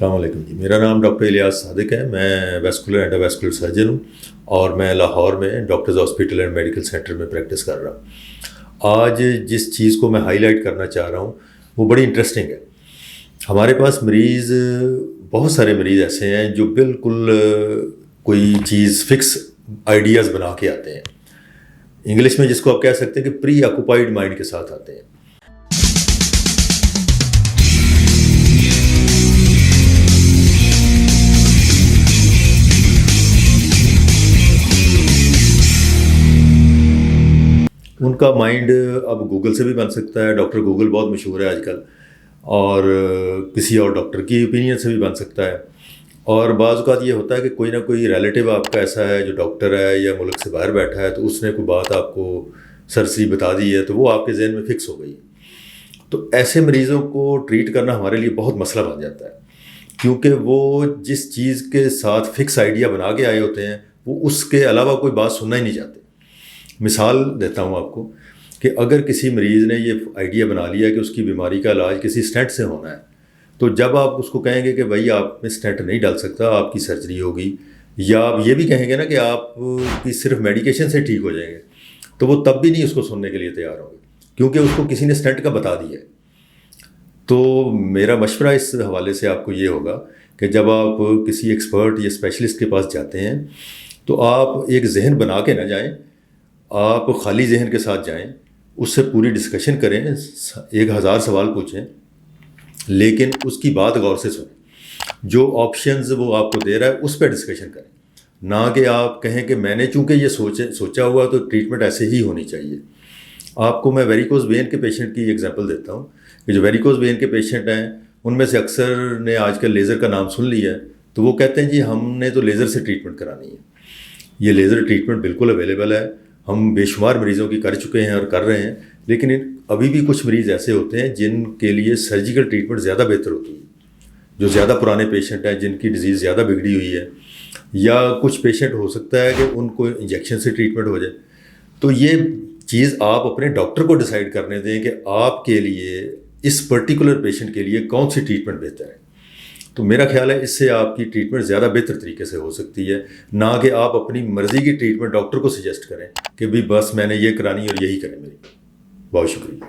السلام علیکم جی، میرا نام ڈاکٹر الیاس صادق ہے. میں ویسکولر اینڈوویسکولر سرجن ہوں اور میں لاہور میں doctors hospital and medical centre میں پریکٹس کر رہا ہوں. آج جس چیز کو میں ہائی لائٹ کرنا چاہ رہا ہوں وہ بڑی انٹرسٹنگ ہے. ہمارے پاس مریض، بہت سارے مریض ایسے ہیں جو بالکل کوئی چیز فکس آئیڈیاز بنا کے آتے ہیں. انگلش میں جس کو آپ کہہ سکتے ہیں کہ پری آکوپائڈ مائنڈ کے ساتھ آتے ہیں. ان کا مائنڈ اب گوگل سے بھی بن سکتا ہے، ڈاکٹر گوگل بہت مشہور ہے آج کل، اور کسی اور ڈاکٹر کی اوپینین سے بھی بن سکتا ہے. اور بعض اوقات یہ ہوتا ہے کہ کوئی نہ کوئی ریلیٹیو آپ کا ایسا ہے جو ڈاکٹر ہے یا ملک سے باہر بیٹھا ہے، تو اس نے کوئی بات آپ کو سرسری بتا دی ہے تو وہ آپ کے ذہن میں فکس ہو گئی. تو ایسے مریضوں کو ٹریٹ کرنا ہمارے لیے بہت مسئلہ بن جاتا ہے، کیونکہ وہ جس چیز کے ساتھ فکس آئیڈیا بنا کے آئے ہوتے ہیں وہ اس کے علاوہ کوئی بات سننا ہی نہیں چاہتے. مثال دیتا ہوں آپ کو کہ اگر کسی مریض نے یہ آئیڈیا بنا لیا کہ اس کی بیماری کا علاج کسی سٹنٹ سے ہونا ہے، تو جب آپ اس کو کہیں گے کہ بھائی آپ میں سٹنٹ نہیں ڈال سکتا، آپ کی سرجری ہوگی، یا آپ یہ بھی کہیں گے نا کہ آپ کی صرف میڈیکیشن سے ٹھیک ہو جائیں گے، تو وہ تب بھی نہیں اس کو سننے کے لیے تیار ہوں گے، کیونکہ اس کو کسی نے سٹنٹ کا بتا دیا ہے. تو میرا مشورہ اس حوالے سے آپ کو یہ ہوگا کہ جب آپ کسی ایکسپرٹ یا اسپیشلسٹ کے پاس جاتے ہیں تو آپ ایک ذہن بنا کے نہ جائیں، آپ خالی ذہن کے ساتھ جائیں، اس سے پوری ڈسکشن کریں، 1000 سوال پوچھیں، لیکن اس کی بات غور سے سنیں. جو آپشنز وہ آپ کو دے رہا ہے اس پہ ڈسکشن کریں، نہ کہ آپ کہیں کہ میں نے چونکہ یہ سوچا ہوا تو ٹریٹمنٹ ایسے ہی ہونی چاہیے. آپ کو میں ویریکوز وین کے پیشنٹ کی ایگزامپل دیتا ہوں کہ جو ویریکوز وین کے پیشنٹ ہیں ان میں سے اکثر نے آج کل لیزر کا نام سن لیا ہے، تو وہ کہتے ہیں جی ہم نے تو لیزر سے ٹریٹمنٹ کرانی ہے. یہ لیزر ٹریٹمنٹ بالکل اویلیبل ہے، ہم بے شمار مریضوں کی کر چکے ہیں اور کر رہے ہیں، لیکن ابھی بھی کچھ مریض ایسے ہوتے ہیں جن کے لیے سرجیکل ٹریٹمنٹ زیادہ بہتر ہوتی ہے، جو زیادہ پرانے پیشنٹ ہیں، جن کی ڈیزیز زیادہ بگڑی ہوئی ہے، یا کچھ پیشنٹ ہو سکتا ہے کہ ان کو انجیکشن سے ٹریٹمنٹ ہو جائے. تو یہ چیز آپ اپنے ڈاکٹر کو ڈیسائیڈ کرنے دیں کہ آپ کے لیے اس پرٹیکولر پیشنٹ کے لیے کون سی ٹریٹمنٹ بہتر ہے. تو میرا خیال ہے اس سے آپ کی ٹریٹمنٹ زیادہ بہتر طریقے سے ہو سکتی ہے، نہ کہ آپ اپنی مرضی کی ٹریٹمنٹ ڈاکٹر کو سجیسٹ کریں کہ بھی بس میں نے یہ کرانی اور یہی کریں میری. بہت شکریہ.